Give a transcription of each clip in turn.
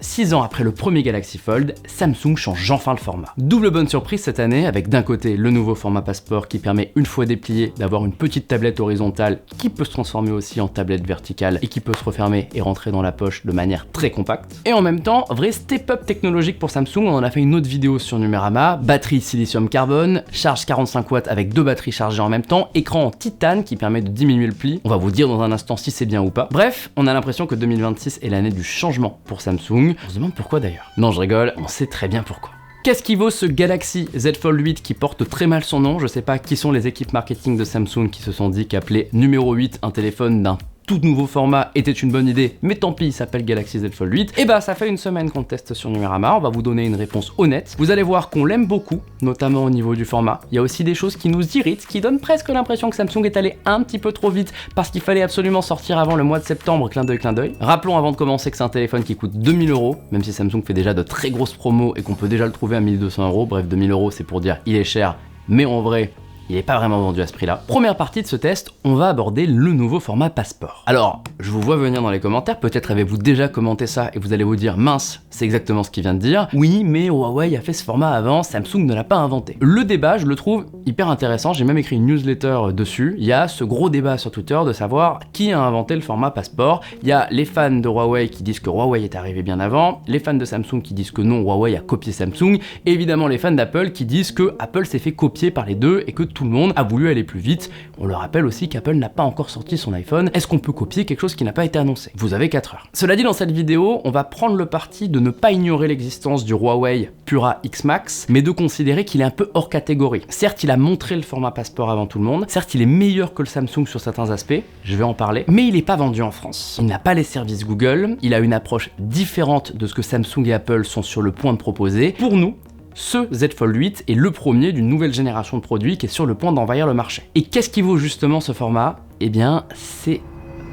6 ans après le premier Galaxy Fold, Samsung change enfin le format. Double bonne surprise cette année avec d'un côté le nouveau format Passport qui permet une fois déplié d'avoir une petite tablette horizontale qui peut se transformer aussi en tablette verticale et qui peut se refermer et rentrer dans la poche de manière très compacte. Et en même temps, vrai step-up technologique pour Samsung, on en a fait une autre vidéo sur Numérama, batterie silicium carbone, charge 45 watts avec 2 batteries chargées en même temps, écran en titane qui permet de diminuer le pli. On va vous dire dans un instant si c'est bien ou pas. Bref, on a l'impression que 2026 est l'année du changement pour Samsung. On se demande pourquoi d'ailleurs. Non, je rigole, on sait très bien pourquoi. Qu'est-ce qui vaut ce Galaxy Z Fold 8 qui porte très mal son nom? Je sais pas qui sont les équipes marketing de Samsung qui se sont dit qu'appeler numéro 8 un téléphone d'un tout nouveau format était une bonne idée, mais tant pis, il s'appelle Galaxy Z Fold 8. Et bah ça fait une semaine qu'on teste sur Numérama, on va vous donner une réponse honnête. Vous allez voir qu'on l'aime beaucoup, notamment au niveau du format. Il y a aussi des choses qui nous irritent, qui donnent presque l'impression que Samsung est allé un petit peu trop vite parce qu'il fallait absolument sortir avant le mois de septembre, clin d'œil, clin d'œil. Rappelons avant de commencer que c'est un téléphone qui coûte 2000 €, même si Samsung fait déjà de très grosses promos et qu'on peut déjà le trouver à 1200 €. Bref, 2000 € c'est pour dire il est cher, mais en vrai, il n'est pas vraiment vendu à ce prix-là. Première partie de ce test, on va aborder le nouveau format Passport. Alors, je vous vois venir dans les commentaires, peut-être avez-vous déjà commenté ça et vous allez vous dire mince, c'est exactement ce qu'il vient de dire. Oui, mais Huawei a fait ce format avant, Samsung ne l'a pas inventé. Le débat, je le trouve hyper intéressant, j'ai même écrit une newsletter dessus. Il y a ce gros débat sur Twitter de savoir qui a inventé le format Passport. Il y a les fans de Huawei qui disent que Huawei est arrivé bien avant, les fans de Samsung qui disent que non, Huawei a copié Samsung, et évidemment les fans d'Apple qui disent que Apple s'est fait copier par les deux et que tout le monde a voulu aller plus vite. On le rappelle aussi qu'Apple n'a pas encore sorti son iPhone. Est-ce qu'on peut copier quelque chose qui n'a pas été annoncé? Vous avez 4 heures. Cela dit, dans cette vidéo, on va prendre le parti de ne pas ignorer l'existence du Huawei Pura X Max, mais de considérer qu'il est un peu hors catégorie. Certes, il a montré le format Passport avant tout le monde, certes, il est meilleur que le Samsung sur certains aspects, je vais en parler, mais il n'est pas vendu en France. Il n'a pas les services Google, il a une approche différente de ce que Samsung et Apple sont sur le point de proposer. Pour nous, ce Z Fold 8 est le premier d'une nouvelle génération de produits qui est sur le point d'envahir le marché. Et qu'est-ce qui vaut justement ce format? Eh bien, c'est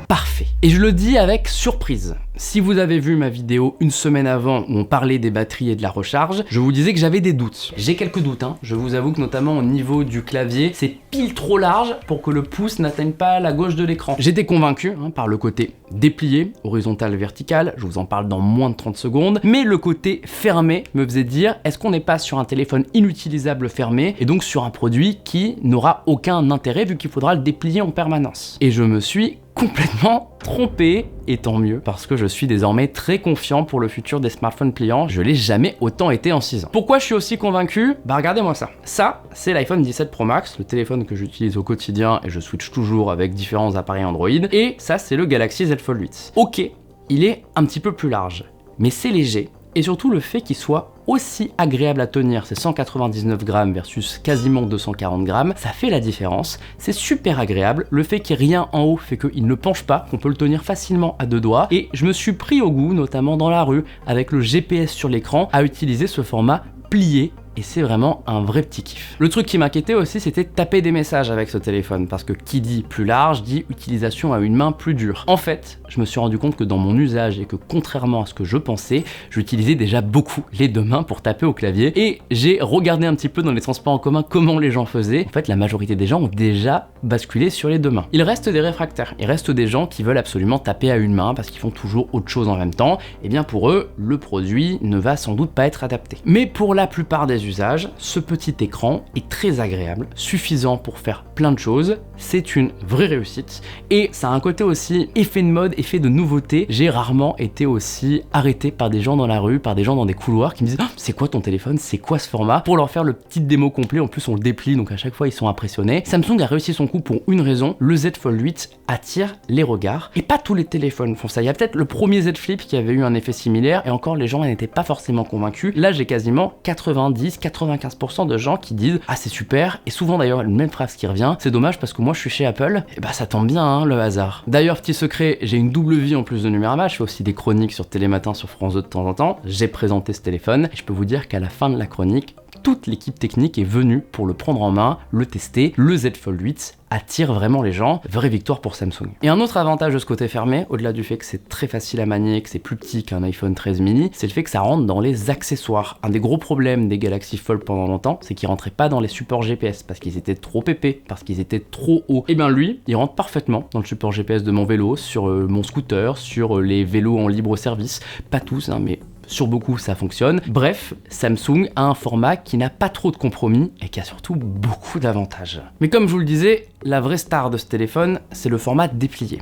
parfait. Et je le dis avec surprise. Si vous avez vu ma vidéo une semaine avant où on parlait des batteries et de la recharge, je vous disais que j'avais des doutes. J'ai quelques doutes, hein. Je vous avoue que notamment au niveau du clavier, c'est pile trop large pour que le pouce n'atteigne pas la gauche de l'écran. J'étais convaincu par le côté déplié, horizontal, vertical, je vous en parle dans moins de 30 secondes, mais le côté fermé me faisait dire, est-ce qu'on n'est pas sur un téléphone inutilisable fermé et donc sur un produit qui n'aura aucun intérêt vu qu'il faudra le déplier en permanence? Et je me suis complètement trompé, et tant mieux, parce que je suis désormais très confiant pour le futur des smartphones pliants. Je l'ai jamais autant été en 6 ans. Pourquoi je suis aussi convaincu? Bah regardez-moi ça. Ça, c'est l'iPhone 17 Pro Max, le téléphone que j'utilise au quotidien et je switch toujours avec différents appareils Android. Et ça, c'est le Galaxy Z Fold 8. Ok, il est un petit peu plus large, mais c'est léger. Et surtout le fait qu'il soit aussi agréable à tenir, c'est 199 grammes versus quasiment 240 grammes, ça fait la différence, c'est super agréable, le fait qu'il n'y ait rien en haut fait qu'il ne penche pas, qu'on peut le tenir facilement à 2 doigts, et je me suis pris au goût, notamment dans la rue, avec le GPS sur l'écran, à utiliser ce format plié, et c'est vraiment un vrai petit kiff. Le truc qui m'inquiétait aussi, c'était de taper des messages avec ce téléphone, parce que qui dit plus large, dit utilisation à une main plus dure. En fait, je me suis rendu compte que dans mon usage, et que contrairement à ce que je pensais, j'utilisais déjà beaucoup les 2 mains pour taper au clavier, et j'ai regardé un petit peu dans les transports en commun comment les gens faisaient. En fait, la majorité des gens ont déjà basculé sur les 2 mains. Il reste des réfractaires, il reste des gens qui veulent absolument taper à une main, parce qu'ils font toujours autre chose en même temps, et bien pour eux, le produit ne va sans doute pas être adapté. Mais pour la plupart des usages, ce petit écran est très agréable, suffisant pour faire plein de choses, c'est une vraie réussite, et ça a un côté aussi effet de mode, effet de nouveauté. J'ai rarement été aussi arrêté par des gens dans la rue, par des gens dans des couloirs qui me disent oh, c'est quoi ton téléphone, c'est quoi ce format, pour leur faire le petit démo complet. En plus on le déplie, donc à chaque fois ils sont impressionnés. Samsung a réussi son coup pour une raison, le Z Fold 8 attire les regards, et pas tous les téléphones font ça. Il y a peut-être le premier Z Flip qui avait eu un effet similaire, et encore les gens n'étaient pas forcément convaincus. Là j'ai quasiment 95% de gens qui disent ah c'est super, et souvent d'ailleurs une même phrase qui revient, c'est dommage parce que moi je suis chez Apple, et bah ça tombe bien hein, le hasard. D'ailleurs petit secret, j'ai une double vie en plus de Numérama, je fais aussi des chroniques sur Télématin sur France 2 de temps en temps, j'ai présenté ce téléphone, et je peux vous dire qu'à la fin de la chronique, toute l'équipe technique est venue pour le prendre en main, le tester. Le Z Fold 8 attire vraiment les gens, vraie victoire pour Samsung. Et un autre avantage de ce côté fermé, au-delà du fait que c'est très facile à manier, que c'est plus petit qu'un iPhone 13 mini, c'est le fait que ça rentre dans les accessoires. Un des gros problèmes des Galaxy Fold pendant longtemps, c'est qu'ils rentraient pas dans les supports GPS, parce qu'ils étaient trop épais, parce qu'ils étaient trop hauts. Et bien lui, il rentre parfaitement dans le support GPS de mon vélo, sur mon scooter, sur les vélos en libre service, pas tous, hein, mais sur beaucoup ça fonctionne. Bref, Samsung a un format qui n'a pas trop de compromis et qui a surtout beaucoup d'avantages. Mais comme je vous le disais, la vraie star de ce téléphone, c'est le format déplié.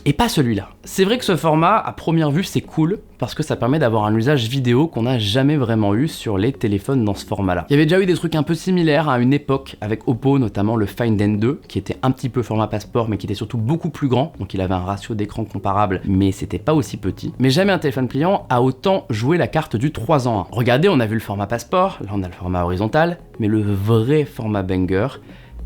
Et pas celui-là. C'est vrai que ce format, à première vue, c'est cool, parce que ça permet d'avoir un usage vidéo qu'on n'a jamais vraiment eu sur les téléphones dans ce format-là. Il y avait déjà eu des trucs un peu similaires à une époque, avec Oppo, notamment le Find N2, qui était un petit peu format passeport, mais qui était surtout beaucoup plus grand, donc il avait un ratio d'écran comparable, mais c'était pas aussi petit. Mais jamais un téléphone pliant a autant joué la carte du 3 en 1. Regardez, on a vu le format passeport, là on a le format horizontal, mais le vrai format banger,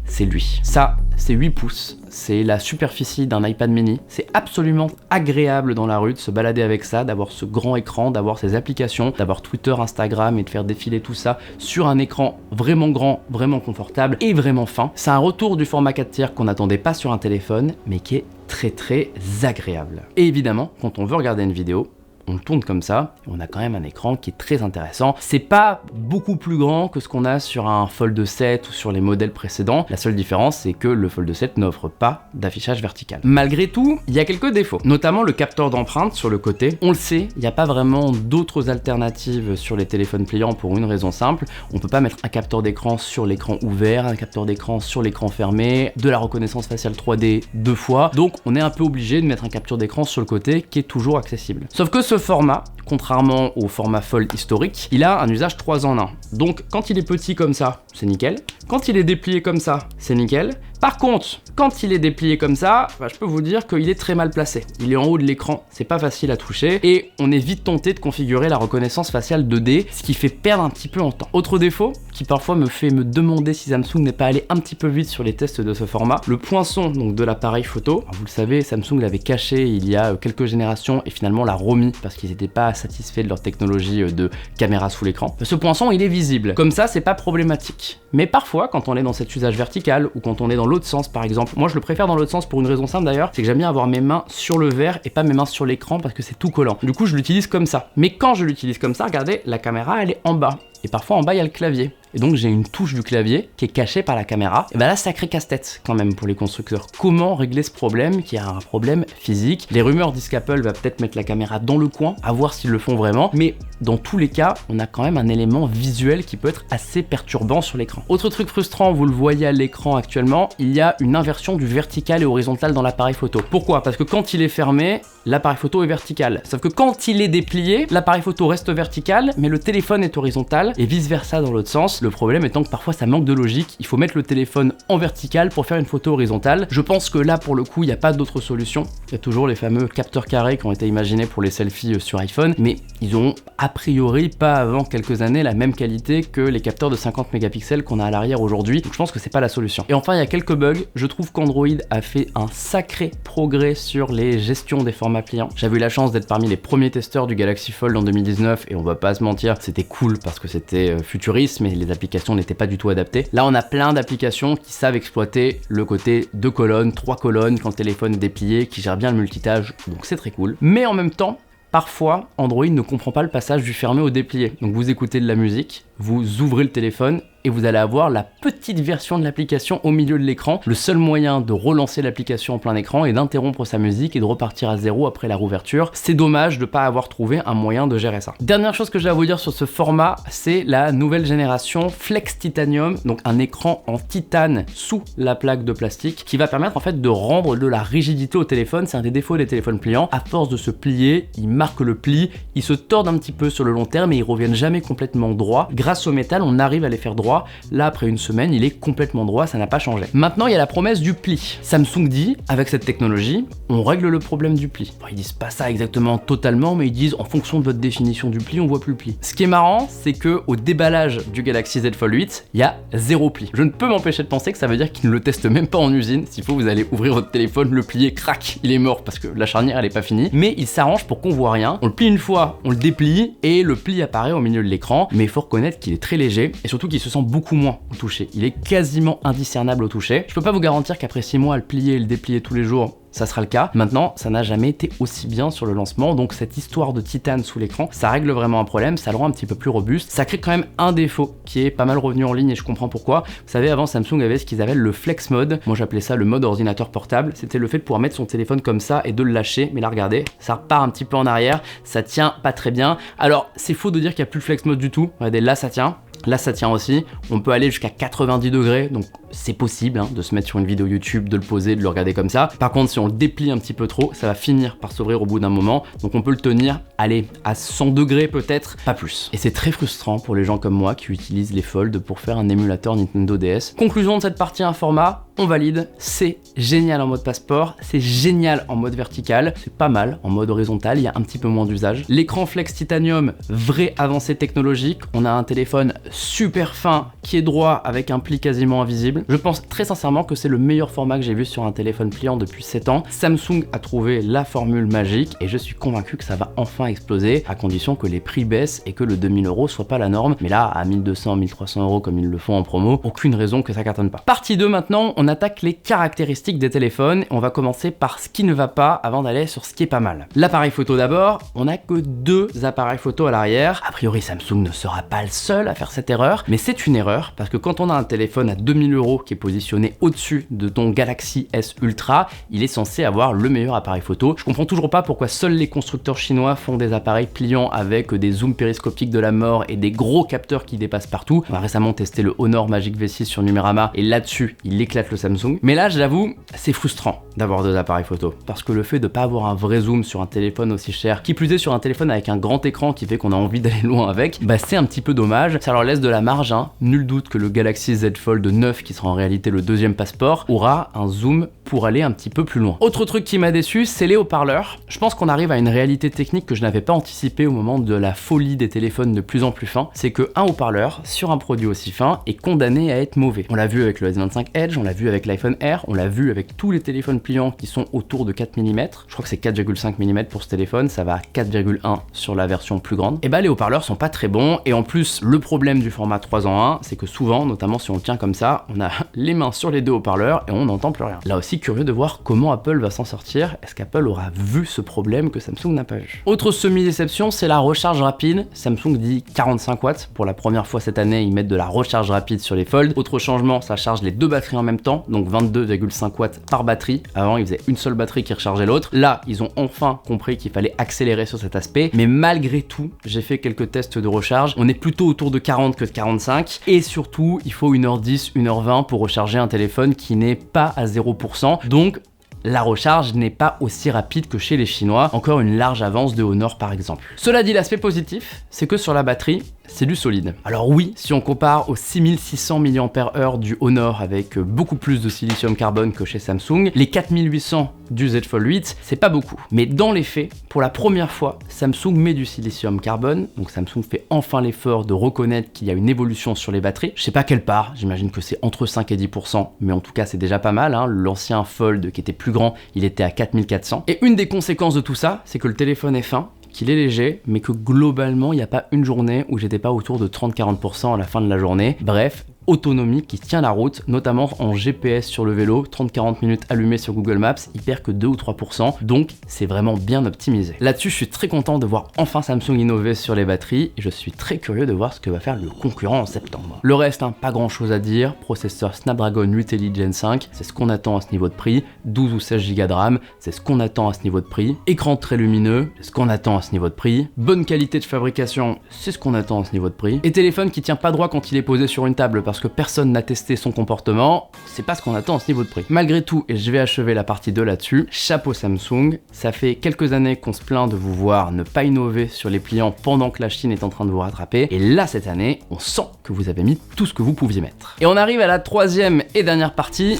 c'est lui. Ça, c'est 8 pouces, c'est la superficie d'un iPad mini, c'est absolument agréable dans la rue de se balader avec ça, d'avoir ce grand écran, d'avoir ses applications, d'avoir Twitter, Instagram et de faire défiler tout ça sur un écran vraiment grand, vraiment confortable et vraiment fin. C'est un retour du format 4 tiers qu'on n'attendait pas sur un téléphone, mais qui est très agréable. Et évidemment, quand on veut regarder une vidéo, on le tourne comme ça, et on a quand même un écran qui est très intéressant. C'est pas beaucoup plus grand que ce qu'on a sur un Fold 7 ou sur les modèles précédents. La seule différence, c'est que le Fold 7 n'offre pas d'affichage vertical. Malgré tout, il y a quelques défauts, notamment le capteur d'empreinte sur le côté. On le sait, il n'y a pas vraiment d'autres alternatives sur les téléphones pliants pour une raison simple. On peut pas mettre un capteur d'écran sur l'écran ouvert, un capteur d'écran sur l'écran fermé, de la reconnaissance faciale 3D 2 fois. Donc on est un peu obligé de mettre un capteur d'écran sur le côté qui est toujours accessible. Sauf que ce format, contrairement au format Fold historique, il a un usage 3 en 1. Donc quand il est petit comme ça, c'est nickel. Quand il est déplié comme ça, c'est nickel. Par contre, quand il est déplié comme ça, je peux vous dire qu'il est très mal placé. Il est en haut de l'écran, c'est pas facile à toucher, et on est vite tenté de configurer la reconnaissance faciale 2D, ce qui fait perdre un petit peu en temps. Autre défaut, qui parfois me fait me demander si Samsung n'est pas allé un petit peu vite sur les tests de ce format, le poinçon donc de l'appareil photo. Alors, vous le savez, Samsung l'avait caché il y a quelques générations et finalement l'a remis parce qu'ils n'étaient pas satisfaits de leur technologie de caméra sous l'écran. Ce poinçon, il est visible. Comme ça, c'est pas problématique. Mais parfois, quand on est dans cet usage vertical ou quand on est dans l'autre sens par exemple, moi je le préfère dans l'autre sens pour une raison simple d'ailleurs, c'est que j'aime bien avoir mes mains sur le verre et pas mes mains sur l'écran parce que c'est tout collant. Du coup je l'utilise comme ça. Mais quand je l'utilise comme ça, regardez, la caméra elle est en bas. Et parfois en bas il y a le clavier. Et donc j'ai une touche du clavier qui est cachée par la caméra. Et ben là, sacré casse-tête quand même pour les constructeurs. Comment régler ce problème qui est un problème physique? Les rumeurs disent qu'Apple va peut-être mettre la caméra dans le coin, à voir s'ils le font vraiment. Mais dans tous les cas, on a quand même un élément visuel qui peut être assez perturbant sur l'écran. Autre truc frustrant, vous le voyez à l'écran actuellement, il y a une inversion du vertical et horizontal dans l'appareil photo. Pourquoi? Parce que quand il est fermé, l'appareil photo est vertical. Sauf que quand il est déplié, l'appareil photo reste vertical, mais le téléphone est horizontal et vice versa dans l'autre sens. Le problème étant que parfois ça manque de logique, il faut mettre le téléphone en vertical pour faire une photo horizontale. Je pense que là pour le coup il n'y a pas d'autre solution. Il y a toujours les fameux capteurs carrés qui ont été imaginés pour les selfies sur iPhone, mais ils ont a priori pas avant quelques années la même qualité que les capteurs de 50 mégapixels qu'on a à l'arrière aujourd'hui. Donc je pense que c'est pas la solution. Et enfin il y a quelques bugs. Je trouve qu'Android a fait un sacré progrès sur les gestions des formats pliants. J'avais eu la chance d'être parmi les premiers testeurs du Galaxy Fold en 2019 et on va pas se mentir, c'était cool parce que c'était futuriste mais les applications n'étaient pas du tout adaptées. Là on a plein d'applications qui savent exploiter le côté 2 colonnes, 3 colonnes quand le téléphone est déplié, qui gère bien le multitâche, donc c'est très cool. Mais en même temps, parfois, Android ne comprend pas le passage du fermé au déplié. Donc vous écoutez de la musique, vous ouvrez le téléphone et vous allez avoir la petite version de l'application au milieu de l'écran. Le seul moyen de relancer l'application en plein écran est d'interrompre sa musique et de repartir à zéro après la rouverture. C'est dommage de ne pas avoir trouvé un moyen de gérer ça. Dernière chose que j'ai à vous dire sur ce format, c'est la nouvelle génération Flex Titanium, donc un écran en titane sous la plaque de plastique qui va permettre en fait de rendre de la rigidité au téléphone. C'est un des défauts des téléphones pliants. À force de se plier, ils marquent le pli, ils se tordent un petit peu sur le long terme et ils reviennent jamais complètement droits. Grâce au métal, on arrive à les faire droits. Là, après une semaine, il est complètement droit, ça n'a pas changé. Maintenant, il y a la promesse du pli. Samsung dit, avec cette technologie, on règle le problème du pli. Bon, ils disent pas ça exactement totalement, mais ils disent, en fonction de votre définition du pli, on voit plus le pli. Ce qui est marrant, c'est que au déballage du Galaxy Z Fold 8, il y a 0 pli. Je ne peux m'empêcher de penser que ça veut dire qu'ils ne le testent même pas en usine. S'il faut, vous allez ouvrir votre téléphone, le plier, crac, il est mort parce que la charnière, elle est pas finie. Mais il s'arrange pour qu'on voit rien. On le plie une fois, on le déplie et le pli apparaît au milieu de l'écran. Mais il faut reconnaître qu'il est très léger et surtout qu'il se sent beaucoup moins au toucher. Il est quasiment indiscernable au toucher. Je peux pas vous garantir qu'après 6 mois à le plier et le déplier tous les jours, ça sera le cas. Maintenant, ça n'a jamais été aussi bien sur le lancement, donc cette histoire de titane sous l'écran, ça règle vraiment un problème, ça le rend un petit peu plus robuste. Ça crée quand même un défaut qui est pas mal revenu en ligne et je comprends pourquoi. Vous savez, avant Samsung avait ce qu'ils appellent le flex mode. Moi j'appelais ça le mode ordinateur portable. C'était le fait de pouvoir mettre son téléphone comme ça et de le lâcher. Mais là regardez, ça repart un petit peu en arrière, ça tient pas très bien. Alors c'est faux de dire qu'il n'y a plus le flex mode du tout. Regardez, là ça tient. Là ça tient aussi, on peut aller jusqu'à 90 degrés, donc c'est possible de se mettre sur une vidéo YouTube, de le poser, de le regarder comme ça. Par contre si on le déplie un petit peu trop, ça va finir par s'ouvrir au bout d'un moment, donc on peut le tenir, allez, à 100 degrés peut-être, pas plus. Et c'est très frustrant pour les gens comme moi qui utilisent les Fold pour faire un émulateur Nintendo DS. Conclusion de cette partie, un format, on valide, c'est génial en mode passeport, c'est génial en mode vertical, c'est pas mal en mode horizontal, il y a un petit peu moins d'usage. L'écran Flex Titanium, vraie avancée technologique, on a un téléphone super fin qui est droit avec un pli quasiment invisible. Je pense très sincèrement que c'est le meilleur format que j'ai vu sur un téléphone pliant depuis 7 ans. Samsung a trouvé la formule magique et je suis convaincu que ça va enfin exploser à condition que les prix baissent et que le 2000 € soit pas la norme. Mais là, à 1200, 1300 € comme ils le font en promo, aucune raison que ça cartonne pas. Partie 2 maintenant, on attaque les caractéristiques des téléphones. On va commencer par ce qui ne va pas avant d'aller sur ce qui est pas mal. L'appareil photo d'abord, on n'a que 2 appareils photo à l'arrière. A priori, Samsung ne sera pas le seul à faire cette erreur, mais c'est une erreur parce que quand on a un téléphone à 2000 € qui est positionné au-dessus de ton Galaxy S Ultra, il est censé avoir le meilleur appareil photo. Je comprends toujours pas pourquoi seuls les constructeurs chinois font des appareils pliants avec des zooms périscopiques de la mort et des gros capteurs qui dépassent partout. On a récemment testé le Honor Magic V6 sur Numérama et là-dessus, il éclate le Samsung. Mais là, j'avoue, c'est frustrant d'avoir 2 appareils photo parce que le fait de pas avoir un vrai zoom sur un téléphone aussi cher, qui plus est sur un téléphone avec un grand écran qui fait qu'on a envie d'aller loin avec, bah c'est un petit peu dommage. Ça leur laisse de la marge, Nul doute que le Galaxy Z Fold 9, qui sera en réalité le 2e passeport, aura un zoom pour aller un petit peu plus loin. Autre truc qui m'a déçu, c'est les haut-parleurs. Je pense qu'on arrive à une réalité technique que je n'avais pas anticipée au moment de la folie des téléphones de plus en plus fins, c'est qu'un haut-parleur sur un produit aussi fin est condamné à être mauvais. On l'a vu avec le S25 Edge, on l'a vu avec l'iPhone Air, on l'a vu avec tous les téléphones pliants qui sont autour de 4 mm. Je crois que c'est 4,5 mm pour ce téléphone, ça va à 4,1 sur la version plus grande. Et bah les haut-parleurs sont pas très bons, et en plus le problème du format 3 en 1, c'est que souvent, notamment si on le tient comme ça, on a les mains sur les 2 haut-parleurs et on n'entend plus rien. Là aussi, curieux de voir comment Apple va s'en sortir. Est-ce qu'Apple aura vu ce problème que Samsung n'a pas vu? Autre semi-déception, c'est la recharge rapide. Samsung dit 45 watts. Pour la première fois cette année, ils mettent de la recharge rapide sur les Fold. Autre changement, ça charge les 2 batteries en même temps, donc 22,5 watts par batterie. Avant, ils faisaient une seule batterie qui rechargeait l'autre. Là, ils ont enfin compris qu'il fallait accélérer sur cet aspect. Mais malgré tout, j'ai fait quelques tests de recharge. On est plutôt autour de 40 que de 45. Et surtout, il faut 1h10, 1h20 pour recharger un téléphone qui n'est pas à 0%. Donc, la recharge n'est pas aussi rapide que chez les Chinois, encore une large avance de Honor par exemple. Cela dit, l'aspect positif, c'est que sur la batterie, c'est du solide. Alors oui, si on compare aux 6600 mAh du Honor avec beaucoup plus de silicium carbone que chez Samsung, les 4800 du Z Fold 8, c'est pas beaucoup. Mais dans les faits, pour la première fois, Samsung met du silicium carbone, donc Samsung fait enfin l'effort de reconnaître qu'il y a une évolution sur les batteries. Je sais pas quelle part, j'imagine que c'est entre 5 et 10%, mais en tout cas c'est déjà pas mal. L'ancien Fold qui était plus grand, il était à 4400. Et une des conséquences de tout ça, c'est que le téléphone est fin, qu'il est léger, mais que globalement, il n'y a pas une journée où j'étais pas autour de 30-40% à la fin de la journée. Bref, autonomie qui tient la route, notamment en GPS sur le vélo, 30-40 minutes allumé sur Google Maps, il perd que 2 ou 3%, donc c'est vraiment bien optimisé. Là-dessus, je suis très content de voir enfin Samsung innover sur les batteries, et je suis très curieux de voir ce que va faire le concurrent en septembre. Le reste, pas grand chose à dire, processeur Snapdragon 8 Elite Gen 5, c'est ce qu'on attend à ce niveau de prix, 12 ou 16 Go de RAM, c'est ce qu'on attend à ce niveau de prix, écran très lumineux, c'est ce qu'on attend à ce niveau de prix, bonne qualité de fabrication, c'est ce qu'on attend à ce niveau de prix, et téléphone qui tient pas droit quand il est posé sur une table parce que personne n'a testé son comportement, c'est pas ce qu'on attend à ce niveau de prix. Malgré tout, et je vais achever la partie 2 là-dessus, chapeau Samsung, ça fait quelques années qu'on se plaint de vous voir ne pas innover sur les pliants pendant que la Chine est en train de vous rattraper, et là cette année, on sent que vous avez mis tout ce que vous pouviez mettre. Et on arrive à la 3e et dernière partie,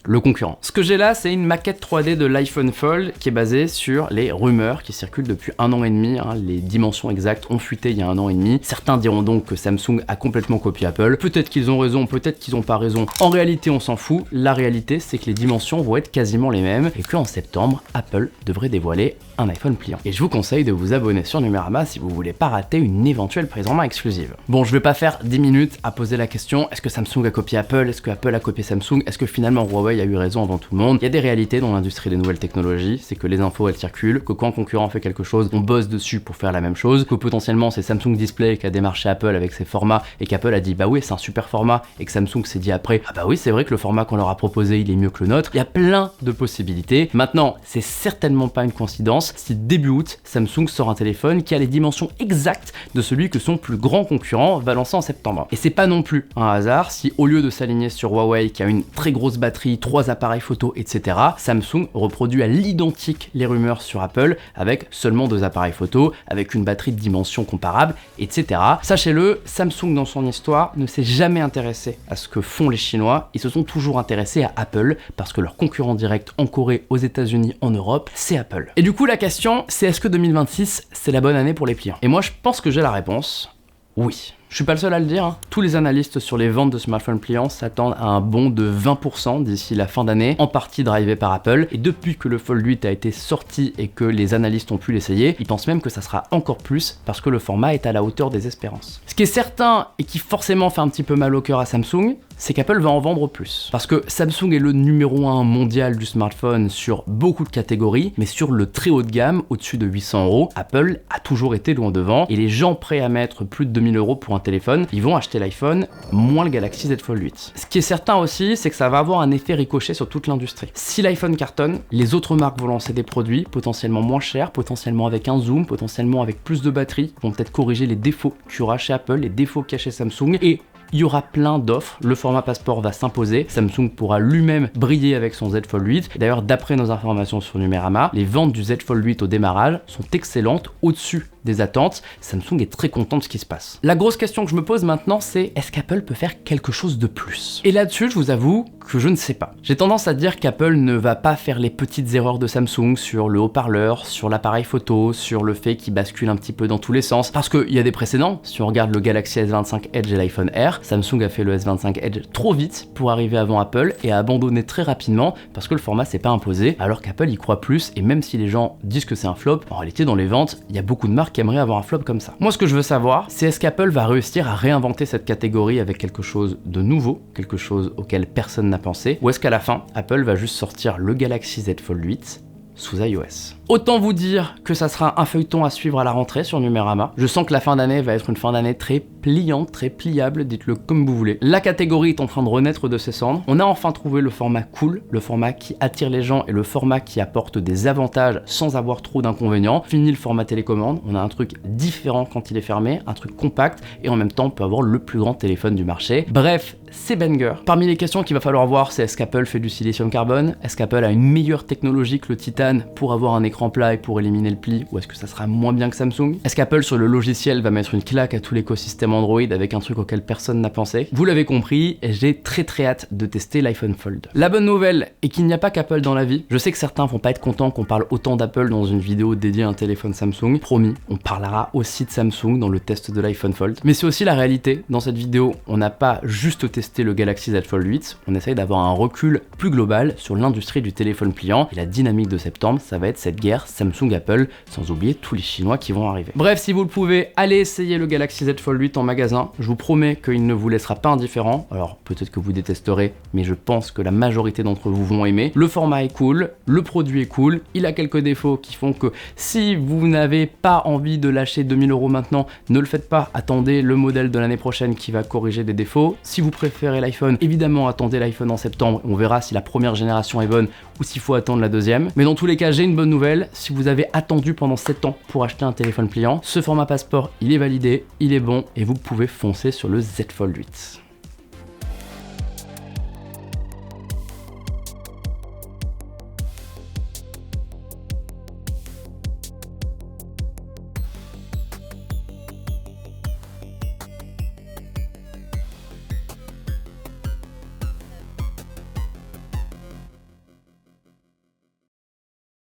le concurrent. Ce que j'ai là, c'est une maquette 3D de l'iPhone Fold qui est basée sur les rumeurs qui circulent depuis 1 an et demi. Les dimensions exactes ont fuité il y a 1 an et demi. Certains diront donc que Samsung a complètement copié Apple. Peut-être qu'ils ont raison, peut-être qu'ils n'ont pas raison. En réalité, on s'en fout. La réalité, c'est que les dimensions vont être quasiment les mêmes et qu'en septembre, Apple devrait dévoiler un iPhone pliant. Et je vous conseille de vous abonner sur Numérama si vous voulez pas rater une éventuelle prise en main exclusive. Bon, je vais pas faire 10 minutes à poser la question, est-ce que Samsung a copié Apple? Est-ce que Apple a copié Samsung? Est-ce que finalement Huawei Huawei a eu raison avant tout le monde. Il y a des réalités dans l'industrie des nouvelles technologies, c'est que les infos elles circulent, que quand un concurrent fait quelque chose, on bosse dessus pour faire la même chose, que potentiellement c'est Samsung Display qui a démarché Apple avec ses formats et qu'Apple a dit bah oui c'est un super format et que Samsung s'est dit après ah bah oui c'est vrai que le format qu'on leur a proposé il est mieux que le nôtre. Il y a plein de possibilités. Maintenant c'est certainement pas une coïncidence si début août Samsung sort un téléphone qui a les dimensions exactes de celui que son plus grand concurrent va lancer en septembre. Et c'est pas non plus un hasard si au lieu de s'aligner sur Huawei qui a une très grosse batterie, 3 appareils photo, etc., Samsung reproduit à l'identique les rumeurs sur Apple avec seulement 2 appareils photo, avec une batterie de dimensions comparables, etc. Sachez-le, Samsung dans son histoire ne s'est jamais intéressé à ce que font les Chinois, ils se sont toujours intéressés à Apple parce que leur concurrent direct en Corée, aux États-Unis, en Europe, c'est Apple. Et du coup la question c'est est-ce que 2026 c'est la bonne année pour les pliants? Et moi je pense que j'ai la réponse, oui. Je suis pas le seul à le dire, hein. Tous les analystes sur les ventes de smartphones pliants s'attendent à un bond de 20% d'ici la fin d'année, en partie drivé par Apple, et depuis que le Fold 8 a été sorti et que les analystes ont pu l'essayer, ils pensent même que ça sera encore plus parce que le format est à la hauteur des espérances. Ce qui est certain et qui forcément fait un petit peu mal au cœur à Samsung, c'est qu'Apple va en vendre plus. Parce que Samsung est le numéro 1 mondial du smartphone sur beaucoup de catégories, mais sur le très haut de gamme, au-dessus de 800 €, Apple a toujours été loin devant, et les gens prêts à mettre plus de 2000 € pour un téléphone, ils vont acheter l'iPhone, moins le Galaxy Z Fold 8. Ce qui est certain aussi, c'est que ça va avoir un effet ricochet sur toute l'industrie. Si l'iPhone cartonne, les autres marques vont lancer des produits potentiellement moins chers, potentiellement avec un zoom, potentiellement avec plus de batterie, vont peut-être corriger les défauts qu'il y aura chez Apple, les défauts qu'il y a chez Samsung, et il y aura plein d'offres, le format passeport va s'imposer, Samsung pourra lui-même briller avec son Z Fold 8. D'ailleurs, d'après nos informations sur Numérama, les ventes du Z Fold 8 au démarrage sont excellentes, au-dessus des attentes. Samsung est très content de ce qui se passe. La grosse question que je me pose maintenant, c'est est-ce qu'Apple peut faire quelque chose de plus? Et là-dessus, je vous avoue que je ne sais pas. J'ai tendance à dire qu'Apple ne va pas faire les petites erreurs de Samsung sur le haut-parleur, sur l'appareil photo, sur le fait qu'il bascule un petit peu dans tous les sens, parce qu'il y a des précédents. Si on regarde le Galaxy S25 Edge et l'iPhone Air, Samsung a fait le S25 Edge trop vite pour arriver avant Apple et a abandonné très rapidement parce que le format s'est pas imposé, alors qu'Apple y croit plus, et même si les gens disent que c'est un flop, en réalité dans les ventes, il y a beaucoup de marques qui aimeraient avoir un flop comme ça. Moi ce que je veux savoir, c'est est-ce qu'Apple va réussir à réinventer cette catégorie avec quelque chose de nouveau, quelque chose auquel personne n'a pensé, ou est-ce qu'à la fin, Apple va juste sortir le Galaxy Z Fold 8 sous iOS. Autant vous dire que ça sera un feuilleton à suivre à la rentrée sur Numérama. Je sens que la fin d'année va être une fin d'année très pliante, très pliable, dites-le comme vous voulez. La catégorie est en train de renaître de ses cendres. On a enfin trouvé le format cool, le format qui attire les gens et le format qui apporte des avantages sans avoir trop d'inconvénients. Fini le format télécommande, on a un truc différent quand il est fermé, un truc compact, et en même temps on peut avoir le plus grand téléphone du marché. Bref, c'est banger. Parmi les questions qu'il va falloir voir, c'est est-ce qu'Apple fait du silicium carbone? Est-ce qu'Apple a une meilleure technologie que le titane pour avoir un écran plat et pour éliminer le pli, ou est-ce que ça sera moins bien que Samsung? Est-ce qu'Apple sur le logiciel va mettre une claque à tout l'écosystème Android avec un truc auquel personne n'a pensé? Vous l'avez compris, j'ai très hâte de tester l'iPhone Fold. La bonne nouvelle est qu'il n'y a pas qu'Apple dans la vie. Je sais que certains vont pas être contents qu'on parle autant d'Apple dans une vidéo dédiée à un téléphone Samsung. Promis, on parlera aussi de Samsung dans le test de l'iPhone Fold. Mais c'est aussi la réalité. Dans cette vidéo, on n'a pas juste testé le Galaxy Z Fold 8, on essaye d'avoir un recul plus global sur l'industrie du téléphone pliant, et la dynamique de septembre, ça va être cette guerre Samsung-Apple, sans oublier tous les Chinois qui vont arriver. Bref, si vous le pouvez, allez essayer le Galaxy Z Fold 8 en magasin. Je vous promets qu'il ne vous laissera pas indifférent. Alors peut-être que vous détesterez, mais je pense que la majorité d'entre vous vont aimer. Le format est cool, le produit est cool, il a quelques défauts qui font que si vous n'avez pas envie de lâcher 2000 € maintenant, ne le faites pas, attendez le modèle de l'année prochaine qui va corriger des défauts. Si vous préférez l'iPhone, évidemment attendez l'iPhone en septembre, on verra si la première génération est bonne ou s'il faut attendre la deuxième. Mais dans tous les cas, j'ai une bonne nouvelle, si vous avez attendu pendant 7 ans pour acheter un téléphone pliant, ce format passeport il est validé, il est bon et vous pouvez foncer sur le Z Fold 8.